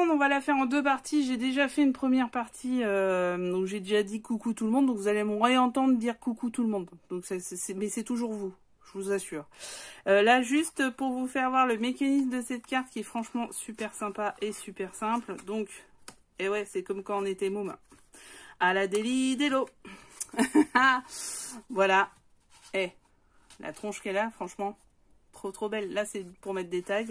On va la faire en deux parties. J'ai déjà fait une première partie où j'ai déjà dit coucou tout le monde, donc vous allez me réentendre dire coucou tout le monde. Donc mais c'est toujours vous, je vous assure. Là, juste pour vous faire voir le mécanisme de cette carte qui est franchement super sympa et super simple. Donc, et ouais, c'est comme quand on était môme. À la délit d'Elo. Voilà. La tronche qu'elle a, franchement. Trop belle. Là, c'est pour mettre des tags.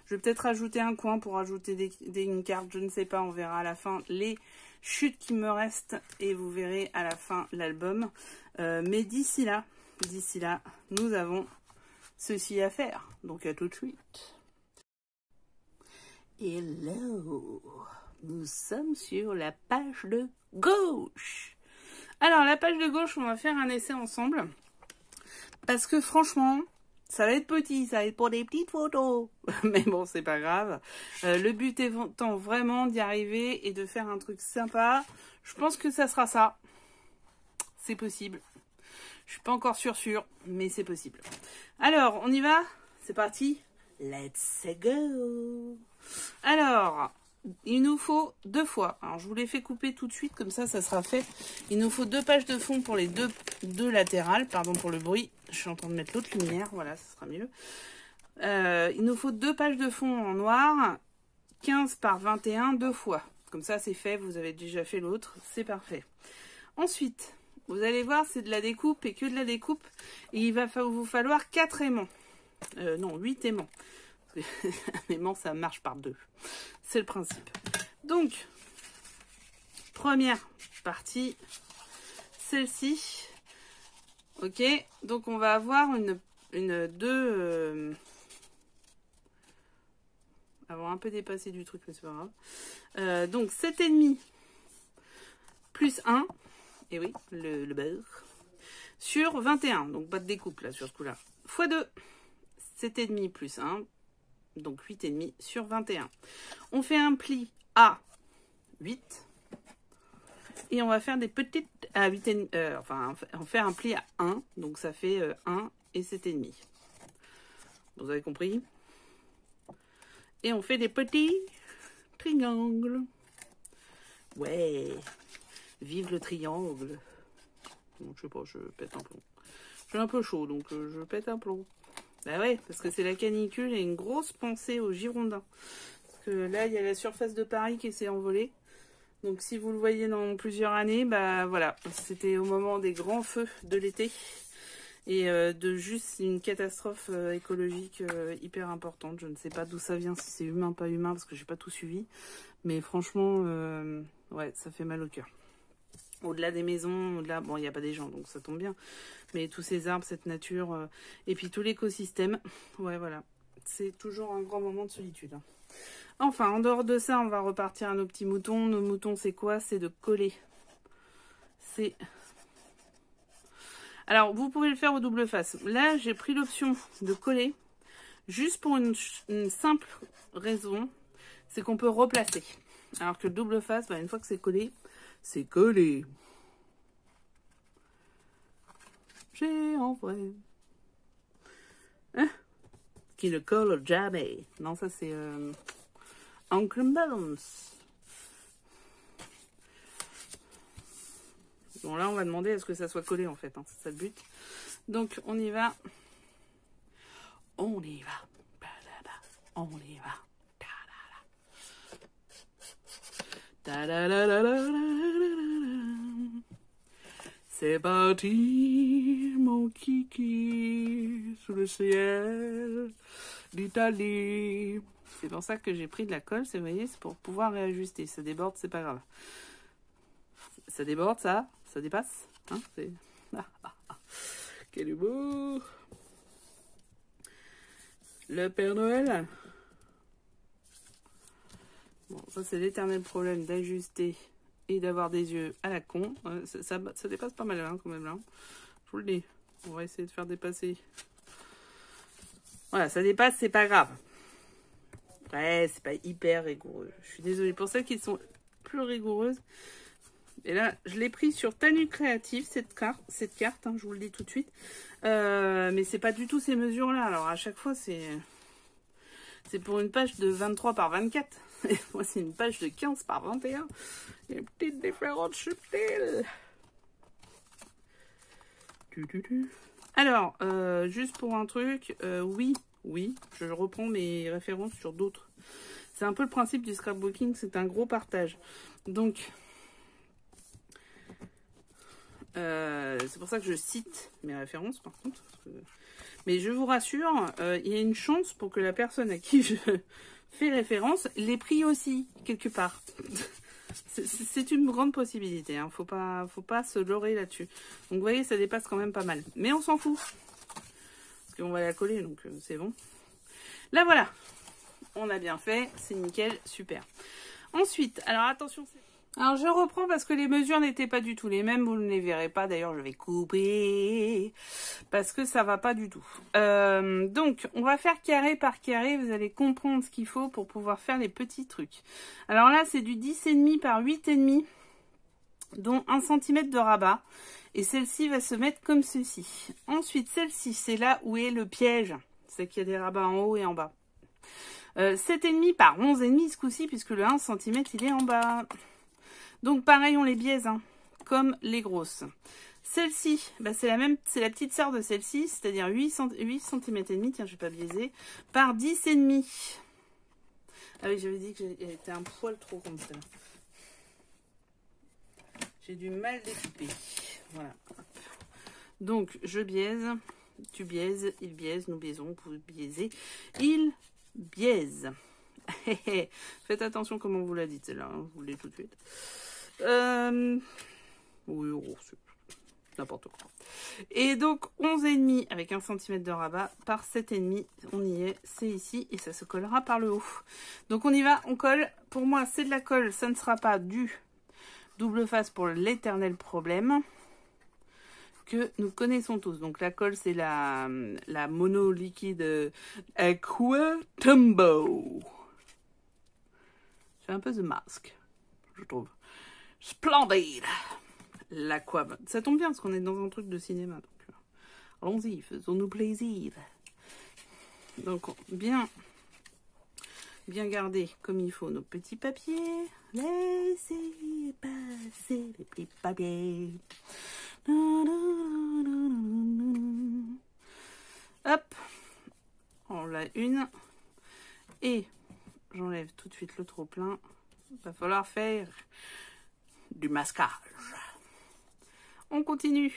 Je vais peut-être rajouter un coin pour rajouter une carte. Je ne sais pas. On verra à la fin les chutes qui me restent. Et vous verrez à la fin l'album. Mais d'ici là, nous avons ceci à faire. Donc, à tout de suite. Hello. Nous sommes sur la page de gauche. Alors, la page de gauche, on va faire un essai ensemble. Parce que franchement... ça va être petit, ça va être pour des petites photos. Mais bon, c'est pas grave. Le but étant vraiment d'y arriver et de faire un truc sympa. Je pense que ça sera ça. C'est possible. Je suis pas encore sûre, mais c'est possible. Alors, on y va? C'est parti. Let's go. Alors, il nous faut 2 fois. Alors, je vous l'ai fait couper tout de suite, comme ça sera fait. Il nous faut 2 pages de fond pour les deux latérales. Pardon pour le bruit. Je suis en train de mettre l'autre lumière. Voilà, ça sera mieux. Il nous faut 2 pages de fond en noir. 15 par 21, 2 fois. Comme ça, c'est fait. Vous avez déjà fait l'autre. C'est parfait. Ensuite, vous allez voir, c'est de la découpe et que de la découpe. Et il va vous falloir 4 aimants. Non, 8 aimants. Un aimant, ça marche par 2. C'est le principe. Donc, première partie, celle-ci. Ok, donc on va avoir avoir un peu dépassé du truc, mais c'est pas grave. Donc 7,5 plus 1, et oui, le beurre, sur 21, donc pas de découpe là sur ce coup-là, fois 2, 7,5 plus 1, donc 8,5 sur 21. On fait un pli à 8. Et on va faire des petites à 8,5. Enfin, on fait un pli à 1. Donc ça fait 1 et 7,5. Vous avez compris? Et on fait des petits triangles. Ouais. Vive le triangle. Bon, je sais pas, je pète un plomb. Je suis un peu chaud, donc je pète un plomb. Bah ouais, parce que c'est la canicule et une grosse pensée aux Girondins. Parce que là, il y a la surface de Paris qui s'est envolée. Donc si vous le voyez dans plusieurs années, bah voilà, c'était au moment des grands feux de l'été. Et de juste une catastrophe écologique hyper importante. Je ne sais pas d'où ça vient, si c'est humain, pas humain, parce que j'ai pas tout suivi. Mais franchement, ouais, ça fait mal au cœur. Au-delà des maisons, au-delà, bon, il n'y a pas des gens, donc ça tombe bien. Mais tous ces arbres, cette nature, et puis tout l'écosystème, ouais, voilà. C'est toujours un grand moment de solitude. Enfin, en dehors de ça, on va repartir à nos petits moutons. Nos moutons, c'est quoi? C'est de coller. C'est... Alors, vous pouvez le faire au double face. Là, j'ai pris l'option de coller, juste pour une simple raison, c'est qu'on peut replacer. Alors que le double face, bah, une fois que c'est collé, c'est collé. J'ai en vrai. Hein? Qui ne colle jamais. Non, ça c'est Uncle Balance. Bon, là, on va demander à ce que ça soit collé, en fait. Hein. C'est ça le but. Donc, on y va. On y va. On y va. C'est parti, mon kiki, sous le ciel d'Italie. C'est pour ça que j'ai pris de la colle, vous voyez, c'est pour pouvoir réajuster. Ça déborde, c'est pas grave. Ça déborde, ça dépasse. Hein, quel humour. Le Père Noël. Bon, ça c'est l'éternel problème d'ajuster et d'avoir des yeux à la con. Ça dépasse pas mal hein, quand même là. Je vous le dis. On va essayer de faire dépasser. Voilà, ça dépasse, c'est pas grave. Ouais, c'est pas hyper rigoureux. Je suis désolée. Pour celles qui sont plus rigoureuses, Et là, je l'ai pris sur Tanu Créative, cette carte, hein, je vous le dis tout de suite. Mais c'est pas du tout ces mesures-là. Alors à chaque fois, c'est pour une page de 23 par 24. Et moi, c'est une page de 15 par 21. Il y a une petite différence subtile. Alors, juste pour un truc, oui, je reprends mes références sur d'autres. C'est un peu le principe du scrapbooking, c'est un gros partage. Donc, c'est pour ça que je cite mes références, par contre. Mais je vous rassure, il y a une chance pour que la personne à qui je fais référence l'ait pris aussi, quelque part. C'est une grande possibilité, hein. Faut pas se leurrer là-dessus. Donc vous voyez, ça dépasse quand même pas mal. Mais on s'en fout. Parce qu'on va la coller, donc c'est bon. Là voilà. On a bien fait, c'est nickel, super. Ensuite, alors attention. Alors je reprends parce que les mesures n'étaient pas du tout les mêmes, vous ne les verrez pas. D'ailleurs, je vais couper parce que ça va pas du tout. Donc, on va faire carré par carré. Vous allez comprendre ce qu'il faut pour pouvoir faire les petits trucs. Alors là, c'est du 10,5 par 8,5, dont 1 cm de rabat. Et celle-ci va se mettre comme ceci. Ensuite, celle-ci, c'est là où est le piège. C'est qu'il y a des rabats en haut et en bas. 7,5 par 11,5 ce coup-ci, puisque le 1 cm, il est en bas. Donc pareil, on les biaise, hein, comme les grosses. Celle-ci, bah, c'est la petite sœur de celle-ci, c'est-à-dire 8 cm et demi, tiens, je vais pas biaiser, par 10,5. Ah oui, j'avais dit qu'elle était un poil trop comme ça. J'ai du mal découper. Voilà. Donc, je biaise, tu biaises, il biaise, nous biaisons, vous biaisez, il biaise. Faites attention comment vous la dites, celle-là, hein, vous l'avez tout de suite. Oui, oh, c'est n'importe quoi. Et donc 11,5 avec 1 cm de rabat par 7,5, on y est, c'est ici et ça se collera par le haut. Donc on y va, on colle. Pour moi, c'est de la colle, ça ne sera pas du double face pour l'éternel problème que nous connaissons tous. Donc la colle, c'est la mono liquide Aqua Tumbo. C'est un peu The Mask, je trouve. Splendide. L'Aqua. Ça tombe bien parce qu'on est dans un truc de cinéma. Donc, allons-y, faisons-nous plaisir. Donc, bien garder comme il faut nos petits papiers. Laissez passer les petits papiers. Hop. On l'a une. Et j'enlève tout de suite le trop plein. Il va falloir faire du masquage. On continue.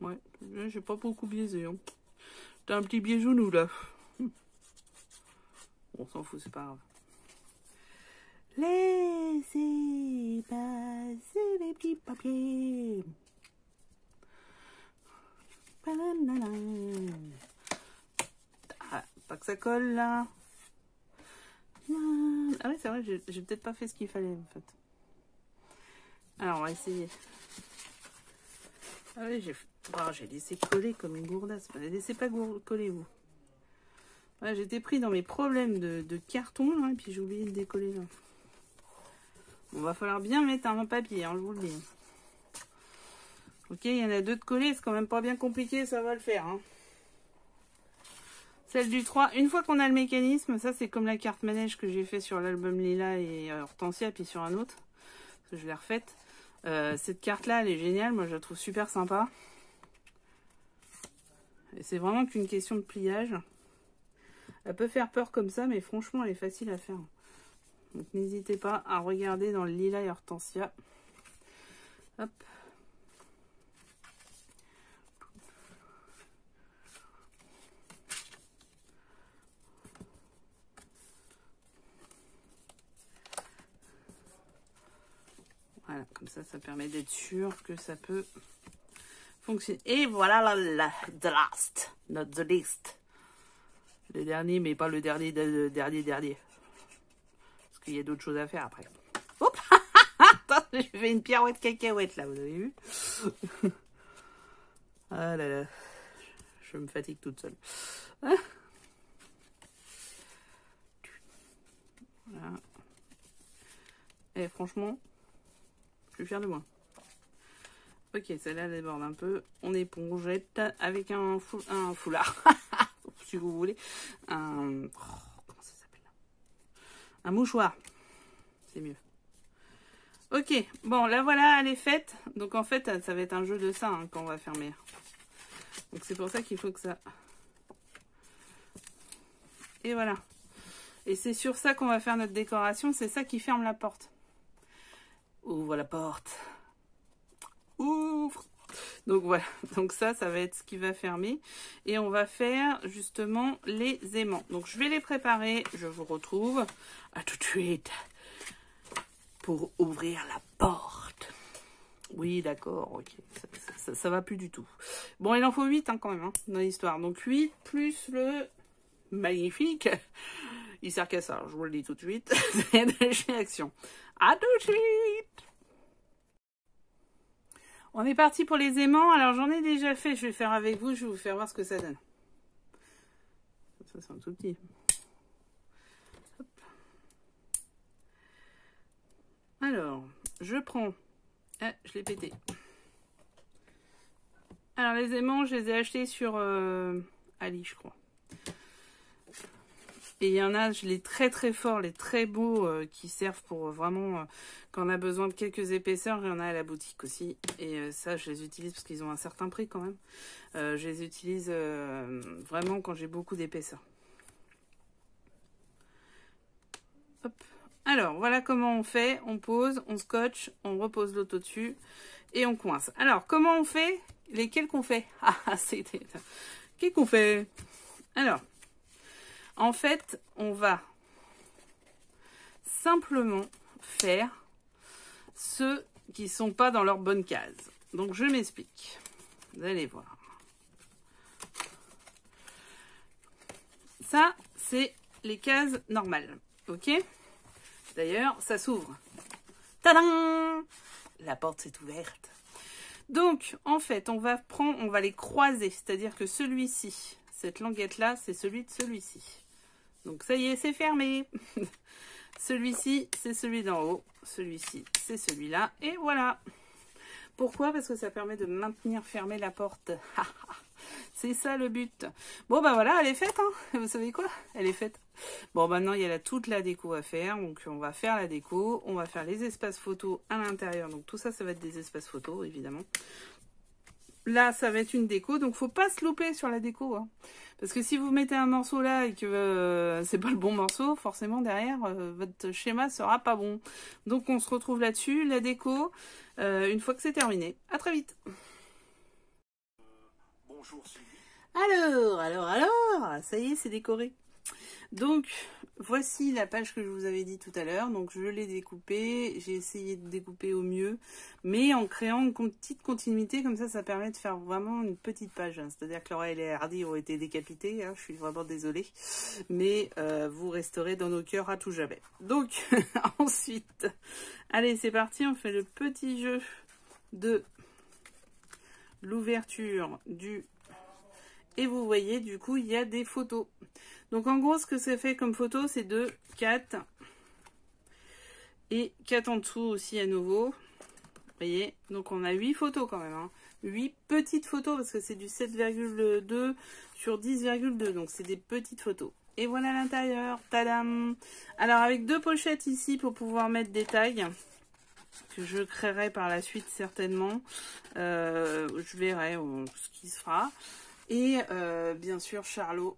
Ouais, j'ai pas beaucoup biaisé. Hein. T'as un petit biais genou là. On s'en fout, c'est pas grave. Laissez passer les petits papiers. Ah, pas que ça colle là. Ah oui, c'est vrai, j'ai peut-être pas fait ce qu'il fallait en fait. Alors, on va essayer. Ah oui, j'ai laissé coller comme une gourdasse. Laissez pas coller, vous. Ouais, j'étais pris dans mes problèmes de carton, là, et puis j'ai oublié de décoller, là. Bon, va falloir bien mettre un papier, hein, je vous le dis. Ok, il y en a deux de coller, c'est quand même pas bien compliqué, ça va le faire, hein. Celle du 3, une fois qu'on a le mécanisme, ça c'est comme la carte manège que j'ai fait sur l'album Lila et Hortensia, puis sur un autre, parce que je l'ai refaite. Cette carte-là, elle est géniale, moi je la trouve super sympa. Et c'est vraiment qu'une question de pliage. Elle peut faire peur comme ça, mais franchement, elle est facile à faire. Donc n'hésitez pas à regarder dans le Lila et Hortensia. Hop. Voilà, comme ça, ça permet d'être sûr que ça peut fonctionner. Et voilà the last, not the least. Le dernier, mais pas le dernier, dernier. Parce qu'il y a d'autres choses à faire après. Oups. Attends, j'ai fait une pirouette cacahuète là, vous avez vu? Ah là là, je me fatigue toute seule. Ah. Voilà. Et franchement, je suis fière de moi. Ok, celle-là déborde un peu. On épongette avec un foulard. Si vous voulez. Comment ça s'appelle? Un mouchoir. C'est mieux. Ok, bon, là voilà, elle est faite. Donc en fait, ça va être un jeu de ça hein, quand on va fermer. Donc c'est pour ça qu'il faut que ça... Et voilà. Et c'est sur ça qu'on va faire notre décoration. C'est ça qui ferme la porte. Ouvre la porte. Ouvre. Donc voilà. Donc ça va être ce qui va fermer. Et on va faire justement les aimants. Donc je vais les préparer. Je vous retrouve. À tout de suite. Pour ouvrir la porte. Oui, d'accord. Ok. Ça va plus du tout. Bon, il en faut 8 hein, quand même hein, dans l'histoire. Donc 8 plus le magnifique. Il sert qu'à ça, je vous le dis tout de suite. C'est de chez Action. À tout de suite. On est parti pour les aimants. Alors j'en ai déjà fait, je vais faire avec vous, je vais vous faire voir ce que ça donne. Ça c'est un tout petit. Hop. Alors, je prends... Ah, je l'ai pété. Alors les aimants, je les ai achetés sur Ali, je crois. Et il y en a, les très très forts, les très beaux qui servent pour vraiment, quand on a besoin de quelques épaisseurs, il y en a à la boutique aussi. Et ça, je les utilise parce qu'ils ont un certain prix quand même. Je les utilise vraiment quand j'ai beaucoup d'épaisseur. Hop. Alors, voilà comment on fait. On pose, on scotche, on repose l'autre au-dessus et on coince. Alors, comment on fait? Lesquels qu'on fait? Ah, c'était... Qu'est-ce qu'on fait? Alors... En fait, on va simplement faire ceux qui ne sont pas dans leur bonne case. Donc, je m'explique. Vous allez voir. Ça, c'est les cases normales. Ok? D'ailleurs, ça s'ouvre. Tadam! La porte s'est ouverte. Donc, en fait, on va les croiser. C'est-à-dire que celui-ci, cette languette-là, c'est celui de celui-ci. Donc ça y est, c'est fermé. Celui-ci, c'est celui d'en haut. Celui-ci, c'est celui-là. Et voilà. Pourquoi? Parce que ça permet de maintenir fermée la porte. C'est ça le but. Bon, bah voilà, elle est faite. Hein. Vous savez quoi? Elle est faite. Bon, maintenant, il y a toute la déco à faire. Donc, on va faire la déco. On va faire les espaces photos à l'intérieur. Donc, tout ça, ça va être des espaces photos, évidemment. Là, ça va être une déco, donc faut pas se louper sur la déco. Hein. Parce que si vous mettez un morceau là et que c'est pas le bon morceau, forcément derrière, votre schéma sera pas bon. Donc on se retrouve là-dessus, la déco, une fois que c'est terminé. À très vite. Bonjour Sylvie. Alors, ça y est, c'est décoré. Donc, voici la page que je vous avais dit tout à l'heure. Donc, je l'ai découpée. J'ai essayé de découper au mieux. Mais en créant une petite continuité, comme ça permet de faire vraiment une petite page. Hein. C'est-à-dire que Laura et les Hardy ont été décapités. Hein. Je suis vraiment désolée. Mais vous resterez dans nos cœurs à tout jamais. Donc, ensuite, allez, c'est parti. On fait le petit jeu de l'ouverture du... Et vous voyez, du coup, il y a des photos. Donc, en gros, ce que ça fait comme photo, c'est 2, 4. Et 4 en dessous aussi à nouveau. Vous voyez, donc on a 8 photos quand même. Hein. 8 petites photos, parce que c'est du 7,2 sur 10,2. Donc, c'est des petites photos. Et voilà l'intérieur. Tadam! Alors, avec 2 pochettes ici pour pouvoir mettre des tags. Que je créerai par la suite, certainement. Je verrai ce qui se fera. Et bien sûr Charlot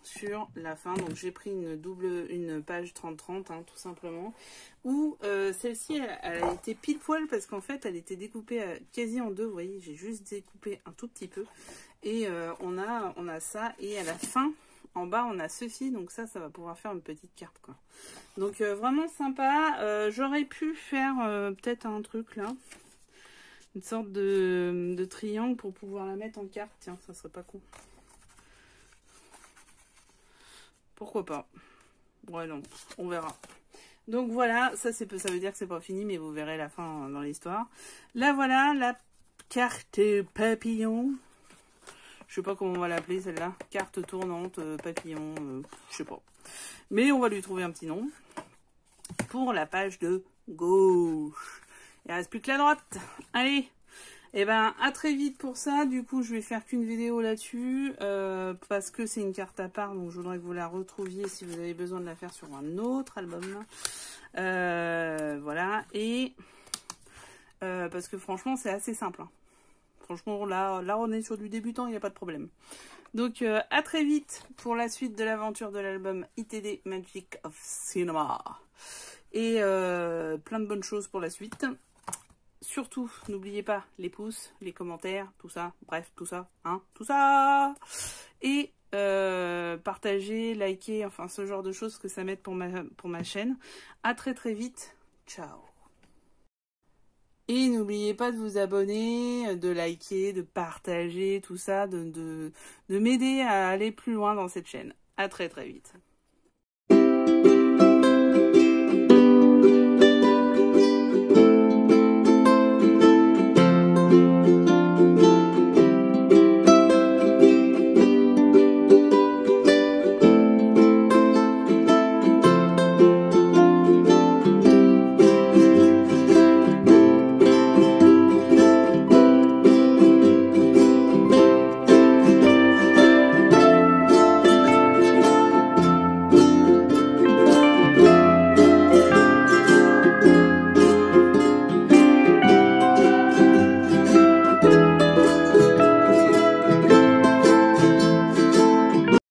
sur la fin. Donc j'ai pris une page 30-30 hein, tout simplement. Où celle-ci elle a été pile poil parce qu'en fait elle était découpée quasi en deux. Vous voyez, j'ai juste découpé un tout petit peu. Et on a ça. Et à la fin, en bas on a ceci. Donc ça va pouvoir faire une petite carte quoi. Donc vraiment sympa. J'aurais pu faire peut-être un truc là. Une sorte de triangle pour pouvoir la mettre en carte. Tiens, ça serait pas con. Pourquoi pas? Ouais, non, on verra. Donc voilà, ça veut dire que c'est pas fini, mais vous verrez la fin dans l'histoire. Là, voilà la carte papillon. Je sais pas comment on va l'appeler celle-là. Carte tournante, papillon, je sais pas. Mais on va lui trouver un petit nom. Pour la page de gauche. Il ne reste plus que la droite. Allez, Et ben à très vite pour ça. Du coup, je vais faire qu'une vidéo là-dessus parce que c'est une carte à part, donc je voudrais que vous la retrouviez si vous avez besoin de la faire sur un autre album. Voilà, et parce que franchement, c'est assez simple. Hein. Franchement, là, on est sur du débutant, il n'y a pas de problème. Donc, à très vite pour la suite de l'aventure de l'album ITD Magic of Cinema. Et plein de bonnes choses pour la suite. Surtout, n'oubliez pas les pouces, les commentaires, tout ça. Bref, tout ça, hein, tout ça. Et partagez, likez, enfin ce genre de choses que ça m'aide pour ma chaîne. À très très vite. Ciao. Et n'oubliez pas de vous abonner, de liker, de partager, tout ça, de m'aider à aller plus loin dans cette chaîne. À très très vite.